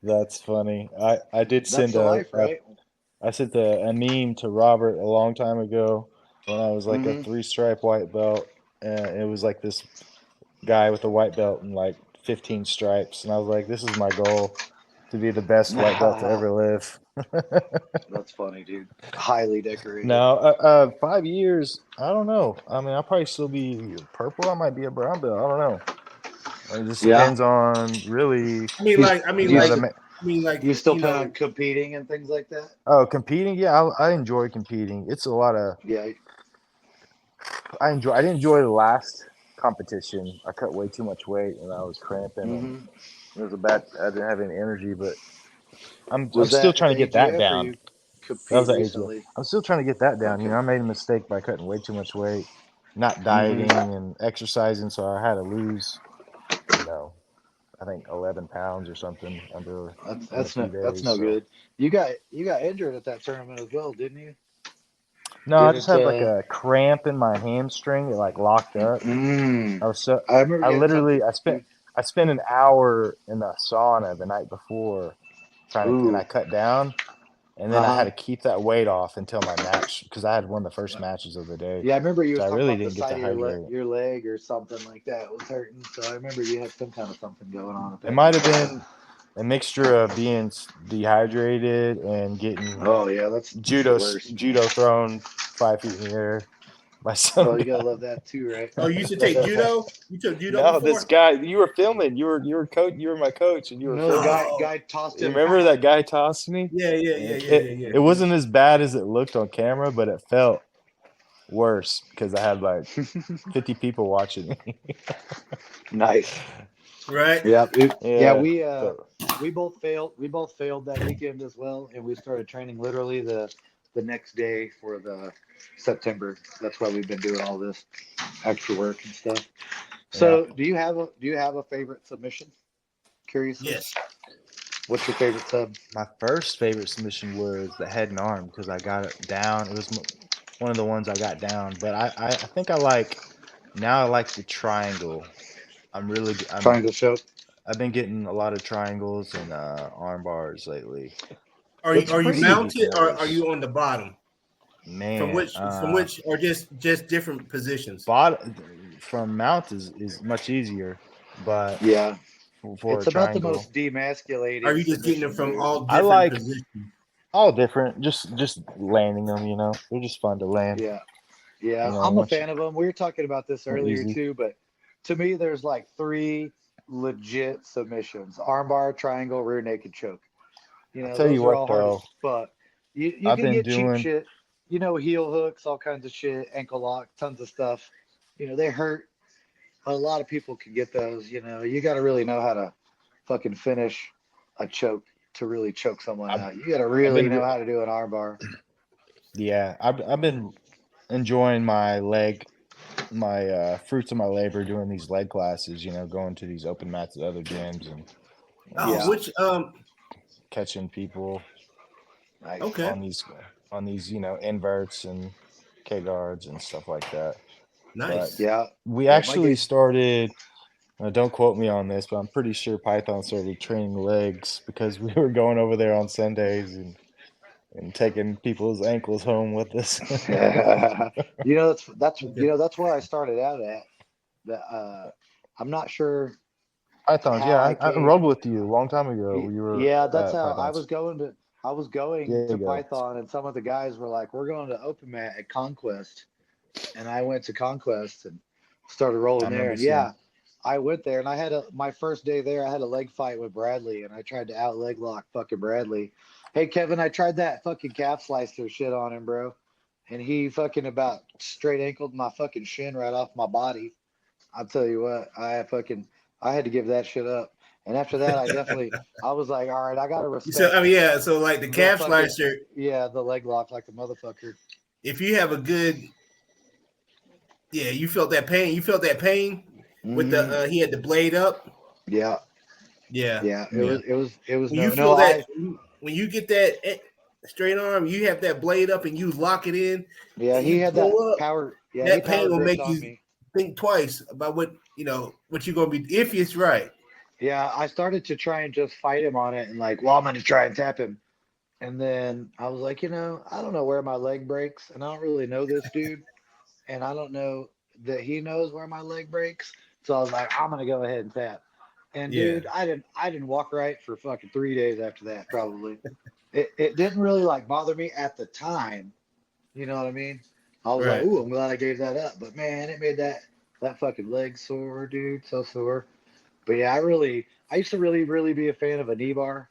That's funny. I did That's send the life, right? I sent a meme to Robert a long time ago when I was like a Mm-hmm. 3 stripe white belt, and it was like this guy with a white belt and like 15 stripes, and I was like, this is my goal to be the best white belt to ever live. That's funny, dude. Highly decorated. Now, 5 years, I don't know. I mean, I'll probably still be purple. I might be a brown belt. I don't know. It just Yeah. depends on really, You, you you, know, s- you still you plan know, on competing and things like that? oh, competing. Yeah, I enjoy competing. It's a lot of, Yeah. I didn't enjoy the last competition. I cut way too much weight and I was cramping and Mm-hmm. it was a bad, I didn't have any energy, but I'm Was still that at trying to get that AGF or down. you That was compete at AGF. recently? I'm still trying to get that down. Okay. I made a mistake by cutting way too much weight, not Mm-hmm. dieting and exercising, so I had to lose, you know, I think 11 pounds or something under in a few That's days. no So good. You got injured at that tournament as well, didn't you? no, I just Didn't had like a cramp in my hamstring. It like locked up. mm, I was so I remember I getting something. literally I spent an hour in the sauna the night before trying to, and I Ooh. cut down, and then I had Uh-huh. to keep that weight off until my match because I had won the first matches of the day, Yeah, I remember you so was I talking really about the didn't get side to of hydrate. your leg or something like that was hurting. So I remember you had some kind of something going on at It that might have time. been a mixture of being dehydrated and getting Oh yeah, that's the worst. judo thrown 5 feet in the air by some Oh, you gotta guy. love that too, right? oh, you used to take judo. You took judo No, this before. guy, you were filming. You were coach. You were my coach, and you were No, the filming. Oh, guy tossed You him. remember that guy tossed me? And yeah. it wasn't as bad as it looked on camera, but it felt worse because I had like 50 people watching me. Nice. Right. Yeah, yeah. Yeah, but We both failed. We both failed that weekend as well, and we started training literally the next day for the September. That's why we've been doing all this extra work and stuff. yeah. So, do you have a favorite submission? Curiously, Yes. what's your favorite sub? My first favorite submission was the head and arm because I got it down. It was one of the ones I got down, but I think I like now I like the triangle. Triangle choke. I've been getting a lot of triangles and arm bars lately. It's Are you Mostly pretty. mounted or are because you on the bottom? man, From which or just different positions? bot from mount is much easier, but Yeah, for a it's about the triangle, most Are demasculating you just getting them submission, from dude. all I different like positions? all different. Just landing them, they're just fun to land. Yeah, yeah. I'm a Once you, fan of them. We were talking about this they're earlier easy. too, but to me, there's like three legit submissions: armbar, triangle, rear naked choke. I tell you Those are what all hard as though, fuck. You I've can been get cheap doing. shit, heel hooks, all kinds of shit, ankle lock, tons of stuff. They hurt. A lot of people can get those. You got to really know how to fucking finish a choke to really choke someone I've, out. You got to I've really been know how to do an armbar. yeah, I've been enjoying my leg, my fruits of my labor doing these leg classes. Going to these open mats at other gyms and Oh, Yeah, just which catching people nice. okay, on these inverts and K guards and stuff like that. But nice. Yeah, we yeah. My actually game. started. Don't quote me on this, but I'm pretty sure Python started training legs because we were going over there on Sundays and taking people's ankles home with us. Okay. That's where I started out at. The I'm not sure Pythons, how yeah, I I came. rode with you a long time ago. You were Yeah, that's at how Pythons. I was going There to you go. Python, and some of the guys were like, "We're going to Open Mat at Conquest," and I went to Conquest and started I rolling there. remember And seeing. yeah, I went there, and my first day there. I had a leg fight with Bradley, and I tried to out leg lock fucking Bradley. Hey Kevin, I tried that fucking calf slicer shit on him, bro, and he fucking about straight ankled my fucking shin right off my body. I'll tell you what, I had to give that shit up. And after that, I was like, all right, I gotta So respect I mean, yeah. So like the the calf fucking, slicer, yeah, the leg lock like a motherfucker. if you have a good, yeah, you felt that pain. You felt that pain with the Hmm. he had the blade up. Yeah, Yeah, yeah. yeah. It was When you no. feel that, I when you get that straight arm, you have that blade up and you lock it in, Yeah, and he you had that pull up. power. Yeah, he That pain power will gripped make on you me. think twice about what you're gonna be if it's right. Yeah, I started to try and just fight him on it and like, well, I'm gonna try and tap him. And then I was like, I don't know where my leg breaks, and I don't really know this dude, and I don't know that he knows where my leg breaks. So I was like, I'm gonna go ahead and tap. And Yeah. dude, I didn't walk right for fucking 3 days after that, probably. It didn't really like bother me at the time. You know what I mean? I was like, Right. ooh, I'm glad I gave that up. But man, it made that fucking leg sore, dude, so sore. But yeah, I used to really be a fan of a knee bar,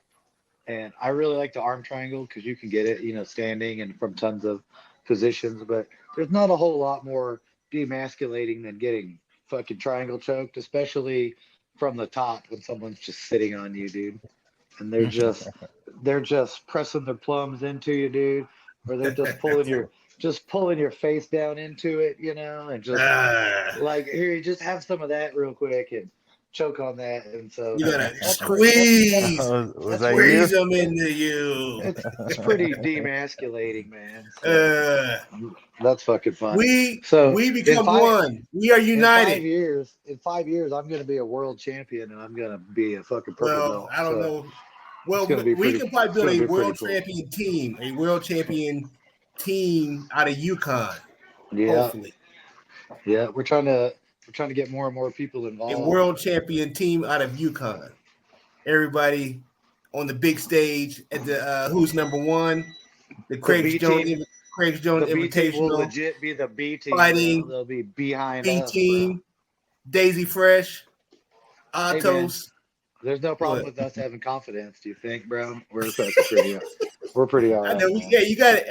and I really like the arm triangle because you can get it, standing and from tons of positions. But there's not a whole lot more demasculating than getting fucking triangle choked, especially from the top when someone's just sitting on you, dude, and they're just pressing their plums into you, dude, or they're just pulling your face down into it, and just Ah, like here, you just have some of that real quick and choke on that, and so you gotta that's that's squeeze, Was that's that pretty. you? squeeze them into you. It's pretty demasculating, man. So Uh, that's fucking fun. we So we in become five one. We are in five united. years, I'm gonna be a world champion, and I'm gonna be a fucking purple Well, belt. I don't So know. it's Well, gonna be we pretty. can probably It's build gonna a be pretty world cool. champion team, out of Yukon. Yeah, Hopefully, yeah. We're trying to get more and more people a involved. world champion team out of Yukon. Everybody on the big stage at the who's number one, the The B team, Craig's Jones the B team will Invitational, legit be the B team, bro. fighting They'll be behind B us, bro. team, Daisy Fresh, Hey, man. Atos. There's no problem What? with us having confidence. Do you think, bro? We're pretty all I know. right, man. Yeah,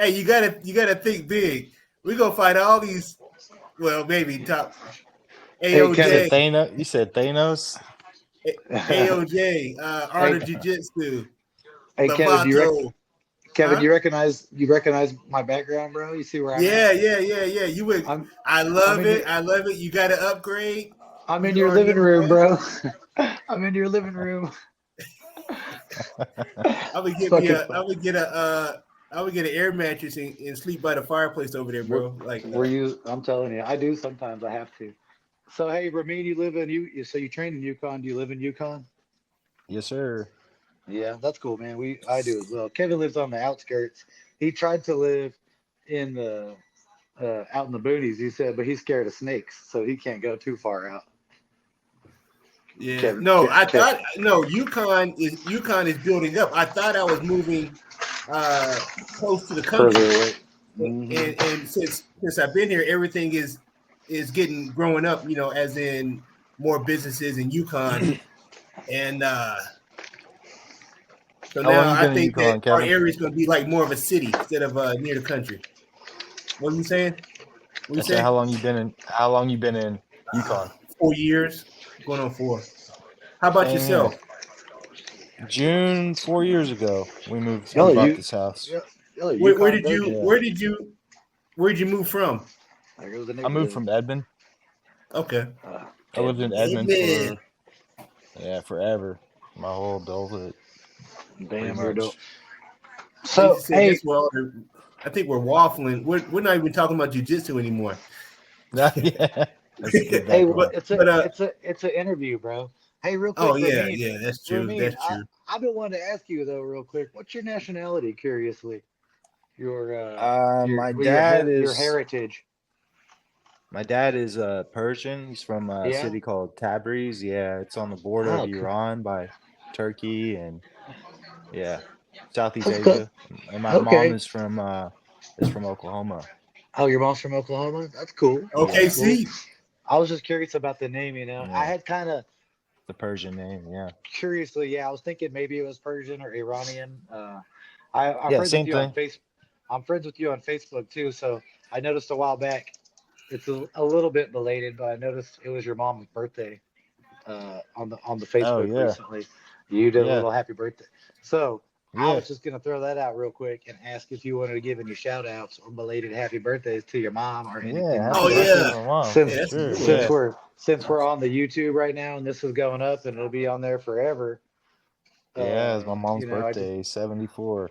you gotta think big. We gonna fight all these. Well, maybe top Hey, You Kevin. said AOJ, Thanos. You said Thanos. AOJ, Art Hey, of Jiu-Jitsu, hey, Kevin. Lovato. Kevin, Huh? you recognize my background, bro? You see where I'm at? Yeah. You would. I'm I I'm love in your it. I love it. You got to upgrade. I'm in You your are living number room, one. bro. I'm in your living room. I would get me Fucking a. I fun. would get a. I would get an air mattress and sleep by the fireplace over there, We're, bro. Like, I'm telling you, I do sometimes. I have to. So hey, Ramin, so you train in Yukon. Do you live in Yukon? Yes, sir. Yeah, that's cool, man. I do as well. Kevin lives on the outskirts. He tried to live in the out in the boonies. He said, but he's scared of snakes, so he can't go too far out. yeah. Kevin, No, I Kev, thought no. Yukon is building up. I thought I was moving close to the further country. away. And since I've been here, everything is getting growing up. As in more businesses in Yukon, and so How long now you I been in think that Yukon, our Kevin? area is going to be like more of a city instead of near the country. What are you saying? What I you said, saying? how long you been in Yukon? 4 years, going on 4. How about Same here. yourself? June 4 years ago, we Y'all, bought you, this house. y'all, Where Yukon did you virgin. Yeah, where did you move from? There goes the I moved neighborhood. from Edmond. Okay, I lived in Edmond. Edmond amen. forever, my whole adulthood, pretty Damn, you're dope. much. They used So to say hey, that's where all the. I think we're waffling. We're not even talking about jujitsu anymore. Yeah, that's a good hey, but background. but it's an interview, bro. Hey, real oh quick, yeah, that's true. Ramin, That's true. I've been wanting to ask you though, real quick. What's your nationality? Curiously, your My dad your is heritage. Persian. He's from a Yeah. city called Tabriz. Yeah, it's on the border of Oh, Iran by Turkey and yeah, Southeast that's good. Asia. And my mom Okay. is from Oklahoma. Oh, your mom's from Oklahoma. That's cool. Yeah, Okay, That's cool. see, I was just curious about the name. I yeah, had kind of the Persian name. Yeah, curiously, yeah, I was thinking maybe it was Persian or Iranian. I'm yeah, friends with same you on thing. face. I'm friends with you on Facebook too. So I noticed a while back. It's a little bit belated, but I noticed it was your mom's birthday on the Oh Facebook yeah, recently. You did a yeah, little happy birthday. So I yeah, was just gonna throw that out real quick and ask if you wanted to give any shout outs or belated happy birthdays to your mom or anything yeah. like oh Happy that. birthday to yeah, my mom. yeah, Since that's a Sure. good one. since Yeah. we're since we're on the YouTube right now and this is going up and it'll be on there forever. Yeah, it's my mom's I just birthday, 74.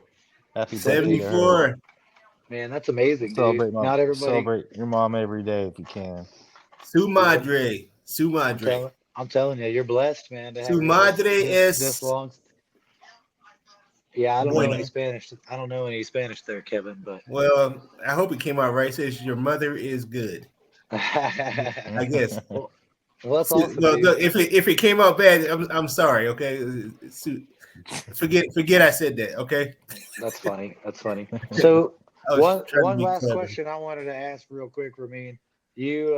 Happy birthday to her. 74. man, that's amazing, dude. Not everybody. Celebrate your mom every day if you can. Yeah, Su I'm Madre. telling I'm telling you, you're blessed, man, to have Su madre this es long. Yeah, I don't know any buena. Spanish. I don't know any Spanish there, Kevin, but Well, I hope it came out right. It says your mother is good. I guess. well, that's awesome, Well, dude. if it came out bad, I'm sorry. Okay, forget I said that. Okay. That's funny. That's funny. So I was trying to one be last clever. question I wanted to ask real quick, Ramin. You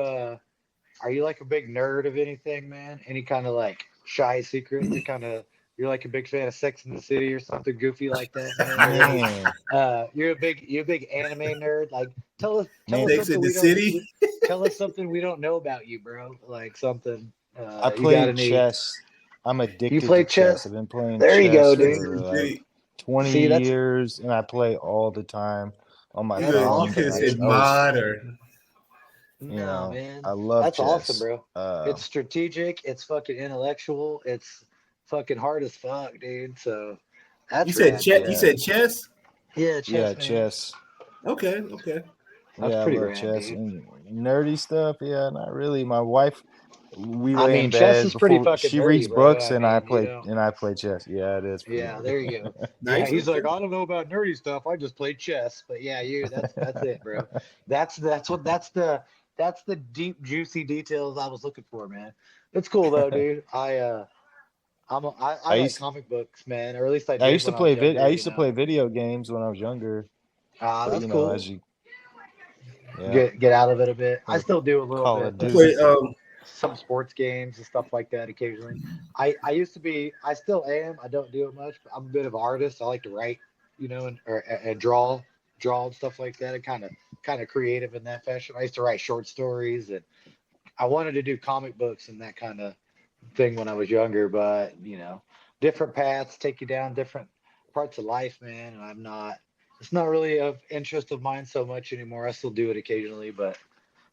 are you like a big nerd of anything, man? Any kind of like shy secret? You're like a big fan of Sex in the City or something goofy like that, man? Or any Man, you're a big anime nerd. Like tell man, us Sex in something the City. tell us something we don't know about you, bro. Like something I you got played any chess. I'm you addicted to play chess. chess? I've been playing There you chess go, Sex dude. in for the like City. 20 See, years, and I play all the time on my that's You phone. could awesome, have Like said dude. I was, mod or No, man. I love That's awesome, chess. bro. It's strategic, it's fucking intellectual, it's fucking hard as fuck, dude. So you that's said rad, chess. man. You Yeah, said chess. Yeah, yeah, chess, man. chess. Okay. That's Yeah, I pretty love rad, chess dude. and nerdy stuff. Yeah, not really. My wife, we I lay in mean, chess bed is pretty before fucking she nerdy, reads bro. books, I and mean, you know. I play chess. Yeah, it is pretty Yeah, nerdy. there you go. Yeah, Nice. he's Okay. like, I don't know about nerdy stuff. I just play chess. But yeah, you that's it, bro. That's the deep, juicy details I was looking for, man. It's cool though, dude. I I like used comic books, man, or at least I I did used to when I was play I younger, used to play video games when I was younger, Ah, but that's you know, cool. as you yeah, Get out of it a bit. I play still do a little Call bit, of You like play Duty. some sports games and stuff like that occasionally. I used to be, I still am. I don't do it much, but I'm a bit of an artist. I like to write, and draw and stuff like that. And kind of creative in that fashion. I used to write short stories, and I wanted to do comic books and that kind of thing when I was younger, but different paths take you down different parts of life, man. And it's not really of interest of mine so much anymore. I still do it occasionally, but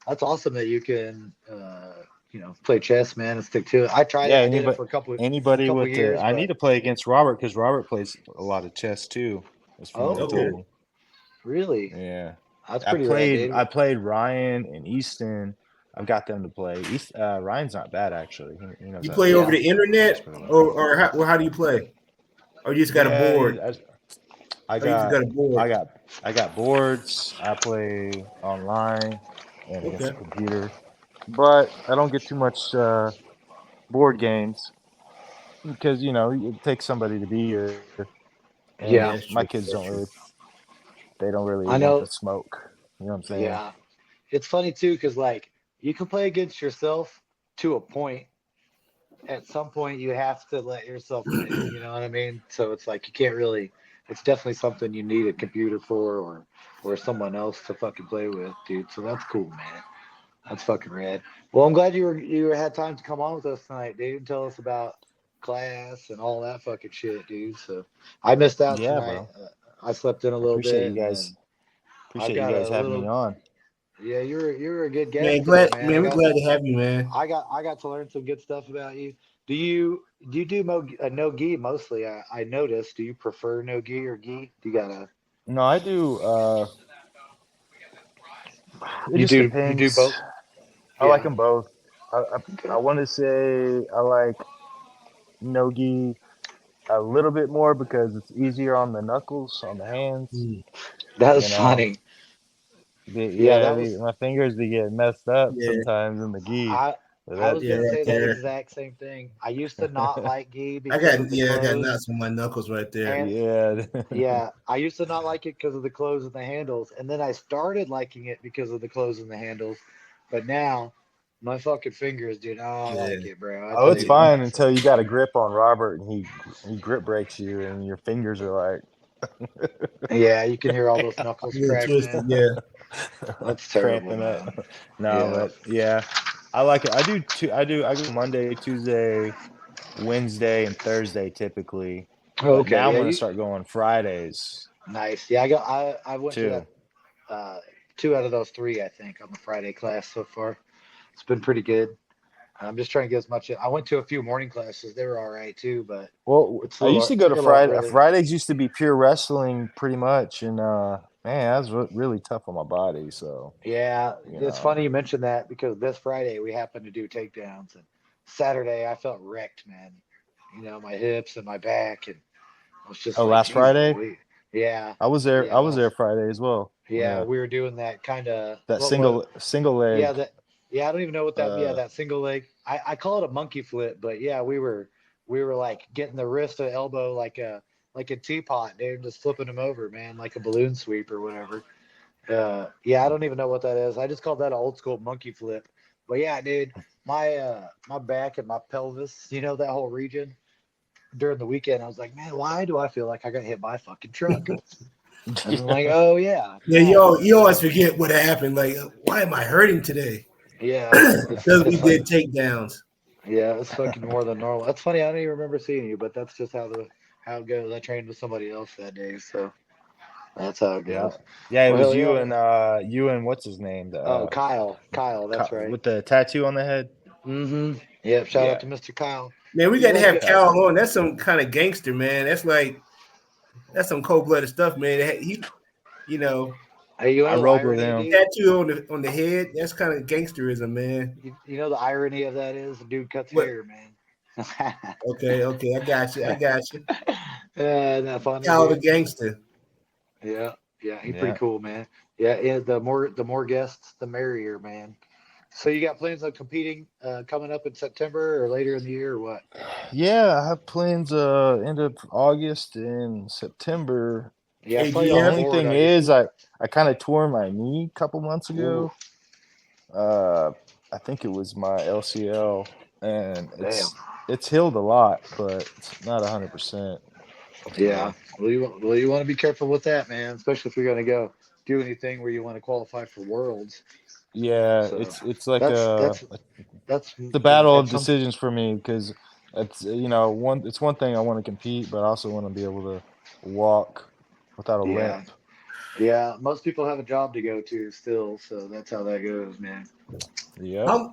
that's awesome that you can, play chess, man, and stick to it. I tried Yeah, it. I did it for a anybody couple with the years, I need but to play against Robert because Robert plays a lot of chess too. That's from what he told oh, okay. me. really? Yeah. That's pretty rad, dude. I played Ryan and Easton. I've got them to play. Ryan's not bad actually. He knows You how to play over Yeah. play the chess internet pretty well. or how do you play? Or you just got a Yeah, board? I Or you just got got a board? I got boards. I play online and against Okay. the computer, but I don't get too much board games because it takes somebody to be here, and Yeah, Yeah, that's my true. kids That's true. they don't really I want the know. smoke. You know what I'm saying? Yeah. It's funny too, because like you can play against yourself to a point. At some point, you have to let yourself win. You know what I mean? So it's like you can't really. It's definitely something you need a computer for, or someone else to fucking play with, dude. So that's cool, man. That's fucking rad. Well, I'm glad you had time to come on with us tonight, dude, and tell us about class and all that fucking shit, dude. So I missed out Yeah, tonight. bro. I slept in a I little bit, and then I've appreciate you got guys a having me little. on. Yeah, you're a good Man, guest today, man. we're glad to have you, man. I got to learn some good stuff about you. Do you do no gi mostly? I noticed. Do you prefer no gi or gi? Do you gotta No, I do. It just you do depends. both? I like Yeah. them both. I Okay. want to say I like nogi a little bit more because it's easier on the knuckles, on the hands. Mm. That was You know, funny. Yeah, that was. my fingers they get messed up Yeah, sometimes in the gi. I But I was yeah, gonna right say that there. exact same thing. I used to not like gi because of the I got clothes, knots on my knuckles right there. and yeah, yeah, I used to not like it because of the clothes and the handles, and then I started liking it because of the clothes and the handles. But now, my fucking fingers, dude, I Yeah, like it, bro. I oh, tell it's you what. fine So until you got a grip on Robert and he grip breaks you and your fingers are yeah, you can hear all like those knuckles a little crack, twisted. man. Yeah, That's terrible, cramping up. man. No, Yeah. but yeah, I like it. I go Monday, Tuesday, Wednesday, and Thursday typically. But Okay. now I'm Yeah. gonna You start going Fridays nice. Yeah. I went to that too. two out of those three, I think, on the Friday class so far. It's been pretty good. I'm just trying to get as much. I went to a few morning classes. They were all right too, but Well, I used to it's go a to little Friday. early. Fridays used to be pure wrestling, pretty much, and man, that was really tough on my body. So Yeah, you it's know, funny you mentioned that because this Friday we happened to do takedowns, and Saturday I felt wrecked, man. My hips and my back, and I was just Oh, like, last geez, Friday Louise. Yeah, I was there. yeah, I was there Friday as well. yeah. Yeah, We were doing that kind of that what was single yeah leg. that yeah I don't even know what that yeah Uh, that single leg. I call it a monkey flip, but yeah, we were like getting the wrist or elbow like a teapot, dude, just flipping them over, man, like a balloon sweep or whatever. Yeah, I don't even know what that is. I just call that an old school monkey flip. But yeah, dude, my back and my pelvis, that whole region during the weekend, I was like, man, why do I feel like I got hit by a fucking truck? And I'm like, oh yeah, Yeah, no, you always forget what happened. Like, why am I hurting today? yeah, Because we it's like, did takedowns. yeah, it's fucking more than normal. That's funny. I don't even remember seeing you, but that's just how it goes. I trained with somebody else that day, so that's how it yeah, goes. yeah. It Well, was hell yeah, man. you and what's his name? Oh, Kyle, that's right. With the tattoo on the head. Mm-hmm. Yep. Shout out Yeah, to Mr. Kyle. Man, we He got to was have good. Kyle's Cal good. on. That's some kind of gangster, man. That's some cold blooded stuff, man. You know, Hey, you I know the rolled with irony, him. dude? tattoo on the head. That's kind of gangsterism, man. You know the irony of that is the dude cuts What? hair, man. Okay, I got you. Isn't that funny, Cal the dude? gangster. Yeah, yeah, he's pretty Yeah. cool, man. Yeah, yeah. The more guests, the merrier, man. So you got plans on competing coming up in September or later in the year or what? Yeah, I have plans end of August and September. Yeah, I saw you The on the AGM. only board. thing is I kind of tore my knee a couple months Ooh, ago. Uh I think it was my LCL, and damn. it's healed a lot, but it's not 100%. Yeah. So, Well, you want to be careful with that, man, especially if you're going to go do anything where you want to qualify for worlds. yeah, So it's like that's that's that's the battle of that's some decisions for me, because it's one thing I want to compete, but I also want to be able to walk without a yeah. limp. Yeah, most people have a job to go to still, so that's how that goes, man. Yep, How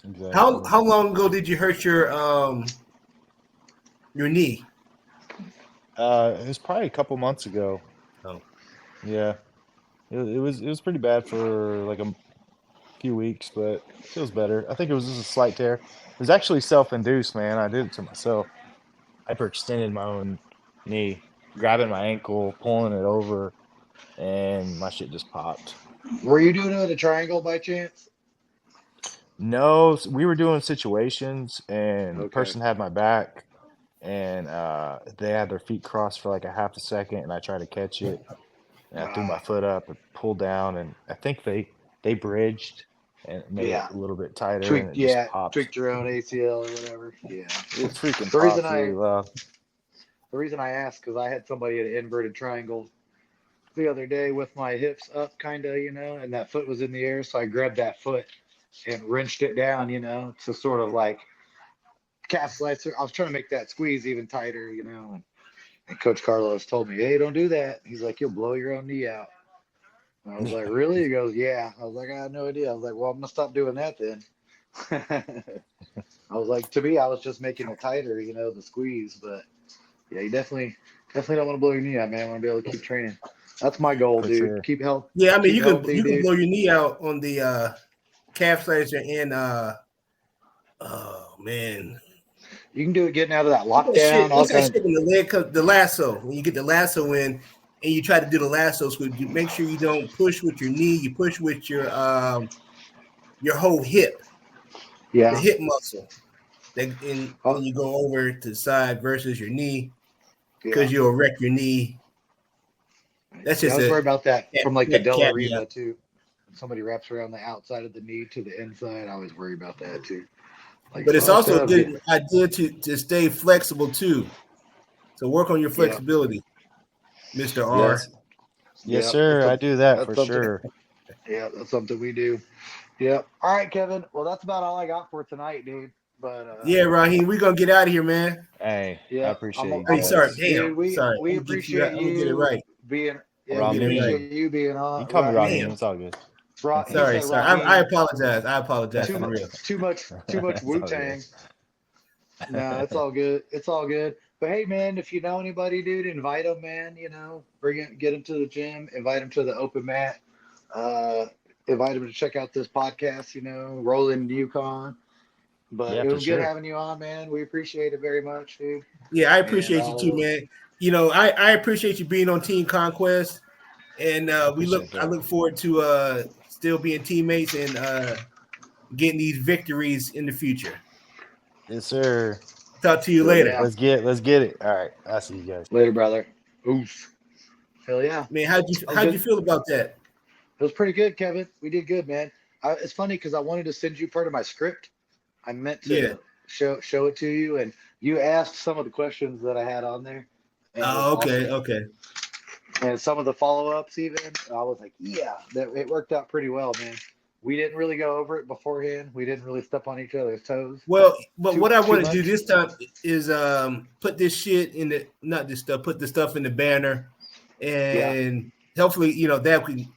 exactly. how long ago did you hurt your knee? It was probably a couple months ago. Oh. Yeah, it was pretty bad for like a few weeks, but it feels better. I think it was just a slight tear. It was actually self-induced, man. I did it to myself. Hyperextended my own knee, grabbing my ankle, pulling it over, and my shit just popped. Were you doing it with a triangle by chance? No, we were doing situations, and the Okay. person had my back, and they had their feet crossed for like a half a second, and I tried to catch it, and I threw my Ah, foot up and pulled down, and I think they bridged and made it yeah. a little bit tighter, and it just popped. Tweaked your own ACL or whatever. Yeah. It freaking The reason popped I really loud. the reason I asked because I had somebody at an inverted triangle the other day with my hips up, kind of, and that foot was in the air, so I grabbed that foot and wrenched it down, to sort of like calf slicer. I was trying to make that squeeze even tighter, and Coach Carlos told me, "Hey, don't do that." He's like, "You'll blow your own knee out." And I was like, "Really?" He goes, "Yeah." I was like, "I had no idea." I was like, "Well, I'm gonna stop doing that then." I was like, to me, I was just making it tighter, the squeeze. But yeah, you definitely don't want to blow your knee out, man. I want to be able to keep training. That's my goal, For dude. sure. Yeah, I mean Keep healthy, you can dude. blow your knee out on the calf slasher and oh man. You can do it getting out of that What's that lockdown, shit? all What's that kinds. shit in the leg? The lasso. When you get the lasso in and you try to do the lasso sweep, you make sure you don't push with your knee. You push with your whole hip, the Yeah. hip muscle. And Oh, then you go over to the side versus your knee yeah. because you'll wreck your knee. That's Yeah, I just was a worried about that from like the Della caveat. Riva too. When somebody wraps around the outside of the knee to the inside, I always worry about that too. Like, But it's fuck, also that a I'm getting. good idea to stay flexible too. So work on your Yeah. flexibility, Mr. R. Yes, yes, Yeah. sir. I do that That's for something. sure. Yeah, that's something we do. Yep. All right, Kevin. Well, that's about all I got for tonight, dude. But Yeah, Raheem, we're gonna get out of here, man. Hey, I yeah, appreciate you Hey, sorry, guys. damn, dude. We sorry. we appreciate I'm gonna get it you right. being. Yeah, I'm gonna we get it right. Ramin. appreciate you being You can on. call me Raheem. Damn. It's all good. He Sorry, said sorry. I Raheem. apologize. I apologize Too for much. real. Too much It's Wu all good. Tang. No, it's all good. It's all good. But hey, man, if you know anybody, dude, invite them, man. Bring it, get them to the gym, invite them to the open mat, uh, invite them to check out this podcast. Rolling Yukon. But Yeah, it for was good sure. having you on, man. We appreciate it very much, dude. Yeah, I And appreciate you too, I'll man. You know, I appreciate you being on Team Conquest, and I appreciate I that. look forward to still being teammates and getting these victories in the future. Yes, sir. Talk to you hell later, yeah. Let's get it. All right. I'll see you guys. Later, brother. Oof. Hell yeah. man. That was How'd good. you feel about that? It was pretty good, Kevin. We did good, man. It's funny because I wanted to send you part of my script. I meant Yeah. to show it to you, and you asked some of the questions that I had on there, and it was Oh, okay, awesome. okay. And some of the follow ups, even I was like, yeah, that it worked out pretty well, man. We didn't really go over it beforehand. We didn't really step on each other's toes Well, but what I too want to do much. this time is put this shit in the not this stuff, put the stuff in the banner, Yeah. and hopefully, that can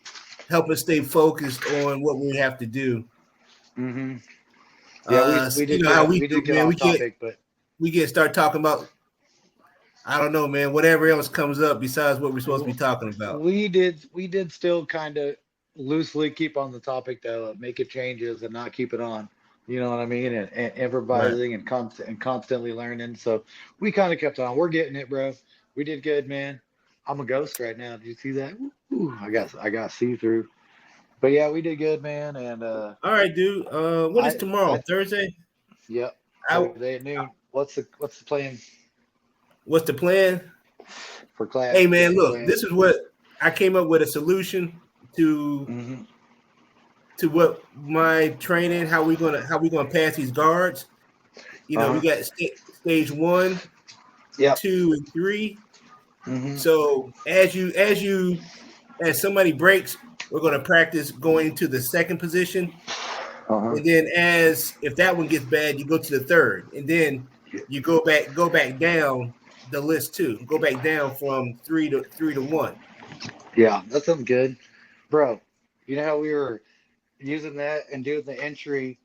help us stay focused on what we have to do. Hmm. Yeah, we You did know how get we we do, did get man. off topic, but We get start talking about I don't know, man. Whatever else comes up besides what we're supposed to be talking about. we did still kind of loosely keep on the topic though, of making changes and not keep it on. You know what I mean? And Right. improvising and constantly learning. So we kind of kept on. We're getting it, bro. We did good, man. I'm a ghost right now. Did you see that? Ooh, I got see through. But yeah, we did good, man. And All right, dude. What is I tomorrow? I Thursday? yep, I, Thursday at noon. What's the plan what's the plan? for class? Hey, What's man, the look, plan? this is what I came up with a solution to Hmm. what my training, how we gonna pass these guards. We Uh huh. got stage 1, Yep. 2, and 3. Hmm. So as somebody breaks, we're gonna practice going into the second position, Uh huh. and then as if that one gets bad, you go to the third, and then you go back down the list too. Go back down from 3 to 1. Yeah, that sounds good, bro. You know how we were using that and doing the entry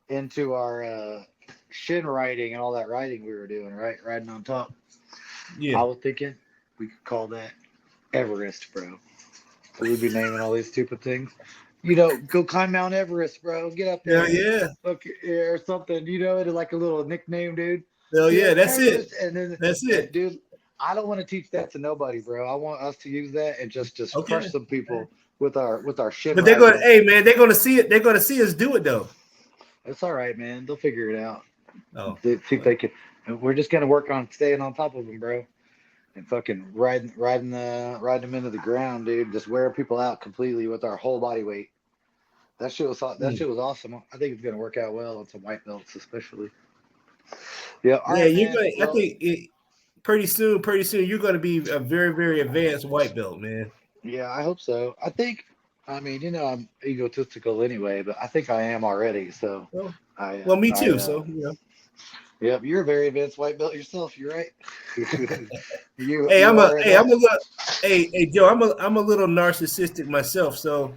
into our shin riding and all that riding we were doing, right? Riding on top. Yeah. I was thinking we could call that Everest, bro. So we'd be naming all these stupid things. Go climb Mount Everest, bro. Get up Hell there. yeah. Look, or something. It's like a little nickname, dude. Hell Be yeah. like That's it. Everest, and then, That's it. dude, I don't want to teach that to nobody, bro. I want us to use that and just crush Okay. some people with our shin But they're going. rising. Hey man, they're going to see it. They're going to see us do it though. It's all right, man. They'll figure it out. Oh. See if they can. We're just gonna work on staying on top of them, bro, and fucking riding them into the ground, dude. Just wear people out completely with our whole body weight. That Yeah. shit was awesome. I think it's gonna work out well on some white belts, especially. Yeah. All Yeah, right, you're man. going. I Well, think pretty soon, you're going to be a very, very advanced white belt, man. yeah, I hope so. I think. I mean, I'm egotistical anyway, but I think I am already. So Well, I, well, me I, too. So yep, you're a very advanced white belt yourself. You're right. you are hey, I'm that. a little, hey, Joe, I'm a little narcissistic myself. So,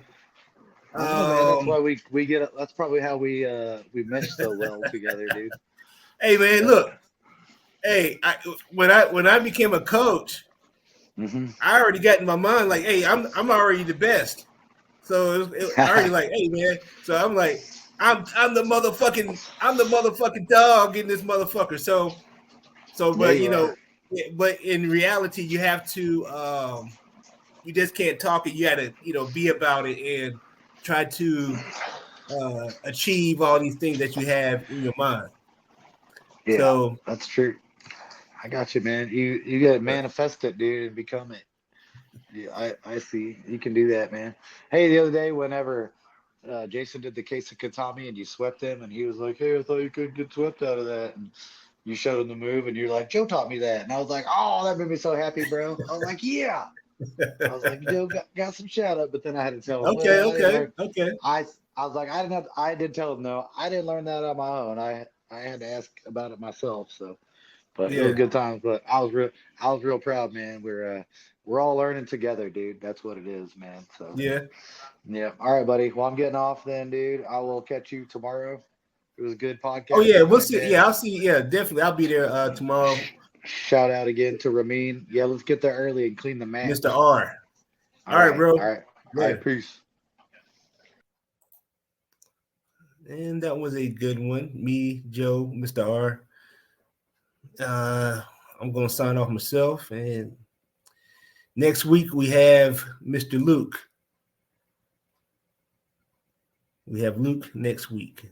I know, man. That's um, why we get. That's probably how we mesh so well together, dude. hey, man, Yep. look, hey, when I became a coach, Hmm. I already got in my mind like, hey, I'm already the best. So I already like, hey, man. So I'm like, I'm the motherfucking dog in this motherfucker. So, Yeah, but you are. but in reality, you have to, you just can't talk it. You got to, be about it and try to achieve all these things that you have in your mind. Yeah, So, that's true. I got you, man. You got to but manifest it, dude, and become it. Yeah, I see. You can do that, man. Hey, the other day, whenever Jason did the case of Katami and you swept him, and he was like, "Hey, I thought you couldn't get swept out of that." And you showed him the move, and you're like, "Joe taught me that," and I was like, "Oh, that made me so happy, bro." I was like, "Yeah." I was like, Joe got some shout out, but then I had to tell him, okay, well, I didn't okay, learn. okay, I was like, I did tell him no, I didn't learn that on my own. I had to ask about it myself. So, but it was yeah, good times. But I was real proud, man. We're all learning together, dude. That's what it is, man. So yeah. yeah. All right, buddy. Well, I'm getting off then, dude. I will catch you tomorrow. It was good Oh yeah, podcasting we'll again, see. man. Yeah, I'll see. Yeah, definitely. I'll be there tomorrow, Shout out again to Ramin. Yeah, let's get there early and clean the Mr. mats. R. All All right, right. bro. All right. All right. Later. Peace. And that was a good one. Me, Joe, Mr. R. I'm going to sign off myself. And next week we have Mr. Luke. We have Luke next week.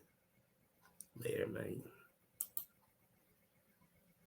Later, man.